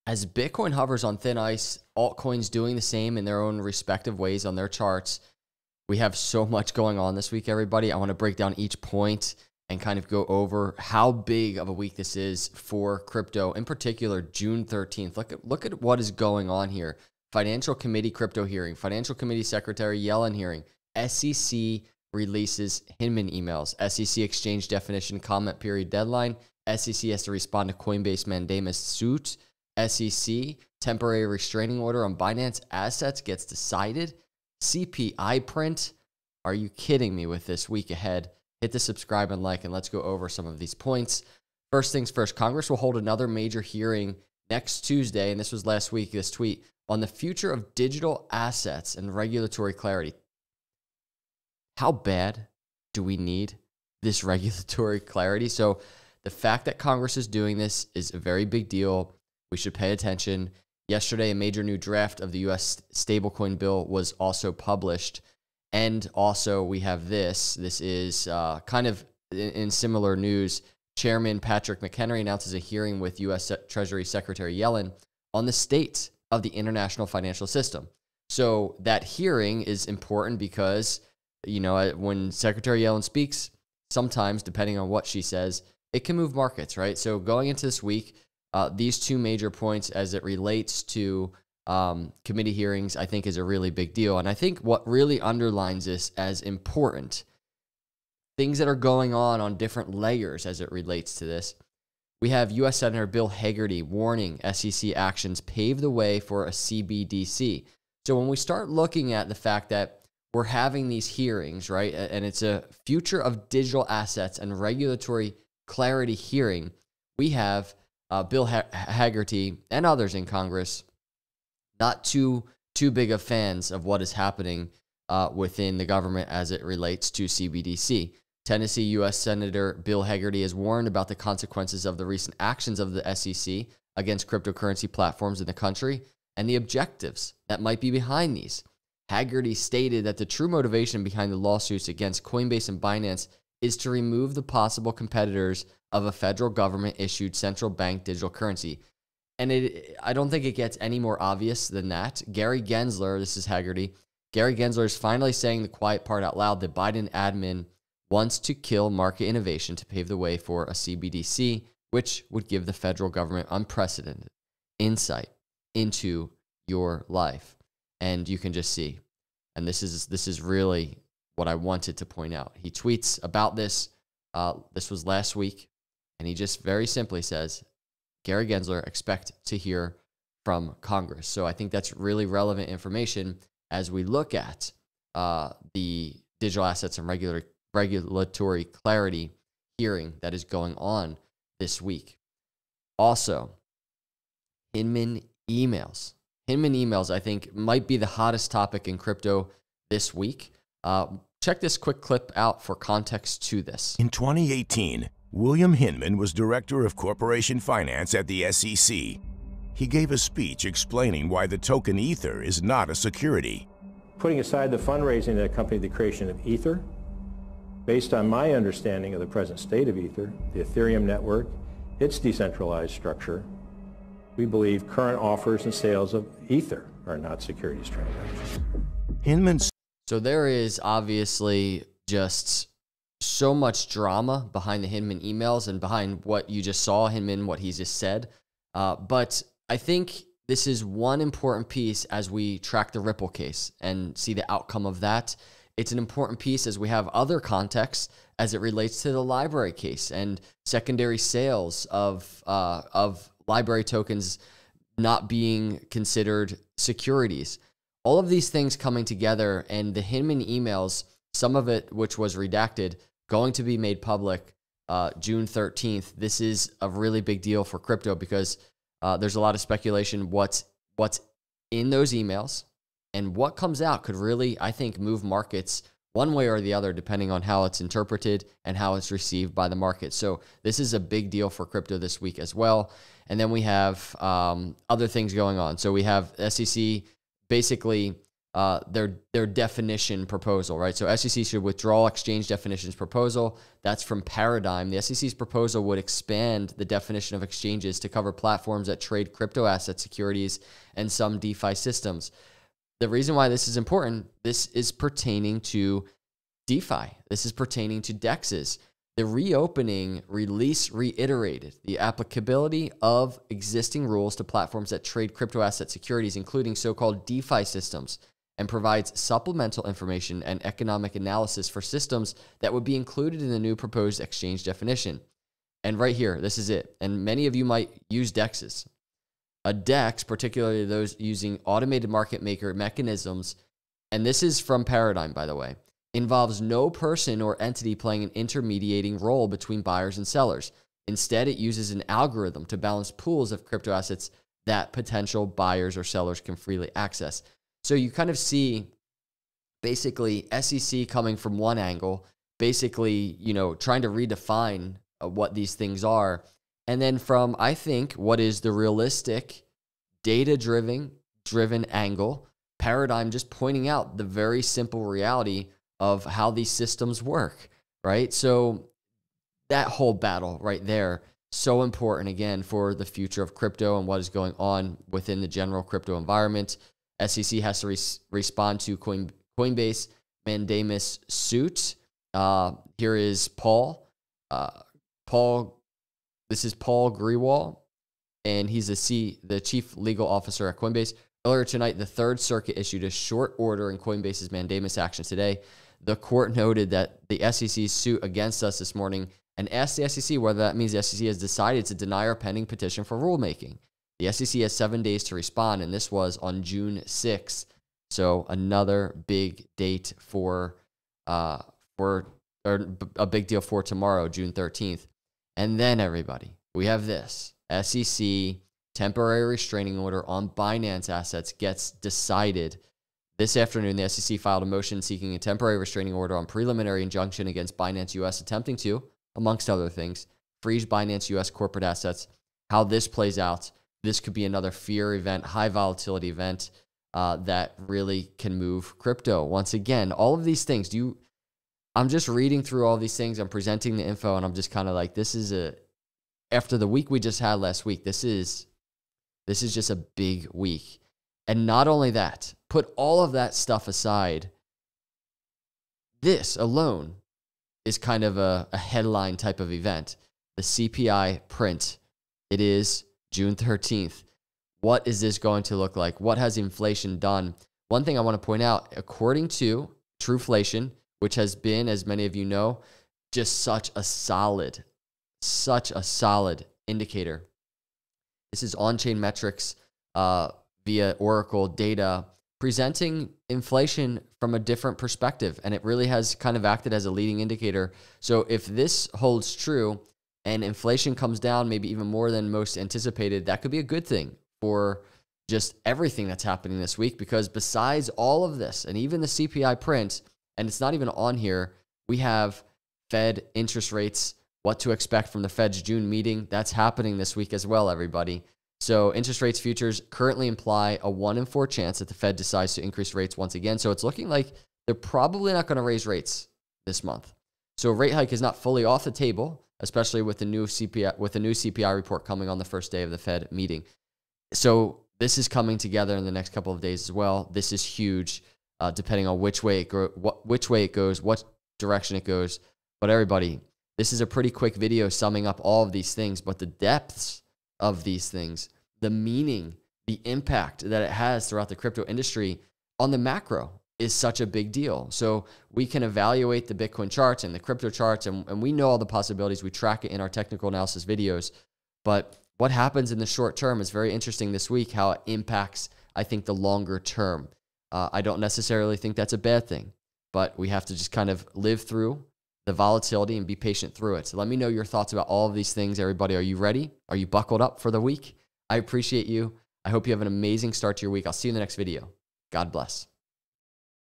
as Bitcoin hovers on thin ice, altcoins doing the same in their own respective ways on their charts. We have so much going on this week, everybody. I want to break down each point and kind of go over how big of a week this is for crypto, in particular, June 13th. Look at what is going on here. Financial Committee crypto hearing, Financial Committee Secretary Yellen hearing, SEC releases Hinman emails, SEC exchange definition comment period deadline, SEC has to respond to Coinbase mandamus suit, SEC temporary restraining order on Binance assets gets decided, CPI print. Are you kidding me with this week ahead? Hit the subscribe and like, and let's go over some of these points. First things first, Congress will hold another major hearing next Tuesday, and this was last week, this tweet, on the future of digital assets and regulatory clarity. How bad do we need this regulatory clarity? So the fact that Congress is doing this is a very big deal. We should pay attention. Yesterday, a major new draft of the U.S. stablecoin bill was also published. And also we have this. This is kind of in similar news. Chairman Patrick McHenry announces a hearing with U.S. Treasury Secretary Yellen on the state of the international financial system. So that hearing is important because, you know, when Secretary Yellen speaks, sometimes, depending on what she says, it can move markets, right? So going into this week, these two major points as it relates to committee hearings, I think is a really big deal. And I think what really underlines this as important, things that are going on different layers as it relates to this. We have U.S. Senator Bill Hagerty warning SEC actions pave the way for a CBDC. So when we start looking at the fact that we're having these hearings, right, and it's a future of digital assets and regulatory clarity hearing, we have Bill Hagerty and others in Congress not too big of fans of what is happening within the government as it relates to CBDC. Tennessee U.S. Senator Bill Hagerty has warned about the consequences of the recent actions of the SEC against cryptocurrency platforms in the country and the objectives that might be behind these. Hagerty stated that the true motivation behind the lawsuits against Coinbase and Binance is to remove the possible competitors of a federal government-issued central bank digital currency. And I don't think it gets any more obvious than that. Gary Gensler, this is Hagerty, Gary Gensler is finally saying the quiet part out loud. The Biden admin wants to kill market innovation to pave the way for a CBDC, which would give the federal government unprecedented insight into your life. And you can just see. And this is really what I wanted to point out. He tweets about this. This was last week. And he just very simply says, Gary Gensler, expect to hear from Congress. So I think that's really relevant information as we look at the digital assets and regulatory clarity hearing that is going on this week. Also, Hinman emails. Hinman emails, I think, might be the hottest topic in crypto this week. Check this quick clip out for context to this. In 2018, William Hinman was Director of Corporation Finance at the SEC. He gave a speech explaining why the token Ether is not a security. Putting aside the fundraising that accompanied the creation of Ether, based on my understanding of the present state of Ether, the Ethereum network, its decentralized structure, we believe current offers and sales of Ether are not securities transactions. Hinman's. So there is obviously just so much drama behind the Hinman emails and behind what you just saw, Hinman, what he just said. But I think this is one important piece as we track the Ripple case and see the outcome of that. It's an important piece as we have other contexts as it relates to the library case and secondary sales of library tokens not being considered securities. All of these things coming together, and the Hinman emails, some of it which was redacted, going to be made public June 13th. This is a really big deal for crypto because there's a lot of speculation what's in those emails, and what comes out could really, I think, move markets one way or the other, depending on how it's interpreted and how it's received by the market. So this is a big deal for crypto this week as well. And then we have other things going on. So we have SEC basically their definition proposal, right? So SEC should withdraw exchange definitions proposal. That's from Paradigm. The SEC's proposal would expand the definition of exchanges to cover platforms that trade crypto asset securities and some DeFi systems. The reason why this is important, this is pertaining to DeFi. This is pertaining to DEXs. The reopening release reiterated the applicability of existing rules to platforms that trade crypto asset securities, including so-called DeFi systems, and provides supplemental information and economic analysis for systems that would be included in the new proposed exchange definition. And right here, this is it. And many of you might use DEXs. A DEX, particularly those using automated market maker mechanisms, and this is from Paradigm, by the way, involves no person or entity playing an intermediating role between buyers and sellers. Instead, it uses an algorithm to balance pools of crypto assets that potential buyers or sellers can freely access. So you kind of see basically SEC coming from one angle, basically, trying to redefine what these things are. And then from, I think, what is the realistic data-driven angle, Paradigm just pointing out the very simple reality of how these systems work, right? So that whole battle right there, so important, again, for the future of crypto and what is going on within the general crypto environment. SEC has to respond to Coinbase mandamus suit. Here is Paul. This is Paul Grewal, and he's the chief legal officer at Coinbase. Earlier tonight, the Third Circuit issued a short order in Coinbase's mandamus action today. The court noted that the SEC's suit against us this morning and asked the SEC whether that means the SEC has decided to deny our pending petition for rulemaking. The SEC has 7 days to respond, and this was on June 6th. So another big date for a big deal for tomorrow, June 13th. And then, everybody, we have this. SEC temporary restraining order on Binance assets gets decided. This afternoon, the SEC filed a motion seeking a temporary restraining order on preliminary injunction against Binance US, attempting to, amongst other things, freeze Binance US corporate assets. How this plays out, this could be another fear event, high volatility event that really can move crypto. Once again, all of these things, I'm just reading through all these things. I'm presenting the info, and I'm just kind of like, after the week we just had last week, this is just a big week. And not only that, put all of that stuff aside. This alone is kind of a headline type of event. The CPI print. It is June 13th. What is this going to look like? What has inflation done? One thing I want to point out, according to Truflation, which has been, as many of you know, just such a solid indicator. This is on-chain metrics via Oracle data presenting inflation from a different perspective, and it really has kind of acted as a leading indicator. So if this holds true and inflation comes down maybe even more than most anticipated, that could be a good thing for just everything that's happening this week, because besides all of this and even the CPI print, and it's not even on here, we have Fed interest rates, what to expect from the Fed's June meeting. That's happening this week as well, everybody. So interest rates futures currently imply a 1 in 4 chance that the Fed decides to increase rates once again. So it's looking like they're probably not going to raise rates this month. So a rate hike is not fully off the table, especially with the new CPI report coming on the first day of the Fed meeting. So this is coming together in the next couple of days as well. This is huge, depending on which way it goes, what direction it goes. But everybody, this is a pretty quick video summing up all of these things, but the depths of these things, the meaning, the impact that it has throughout the crypto industry on the macro is such a big deal. So we can evaluate the Bitcoin charts and the crypto charts, and we know all the possibilities. We track it in our technical analysis videos. But what happens in the short term is very interesting this week, how it impacts, I think, the longer term. I don't necessarily think that's a bad thing, but we have to just kind of live through the volatility and be patient through it. So let me know your thoughts about all of these things, everybody. Are you ready? Are you buckled up for the week? I appreciate you. I hope you have an amazing start to your week. I'll see you in the next video. God bless.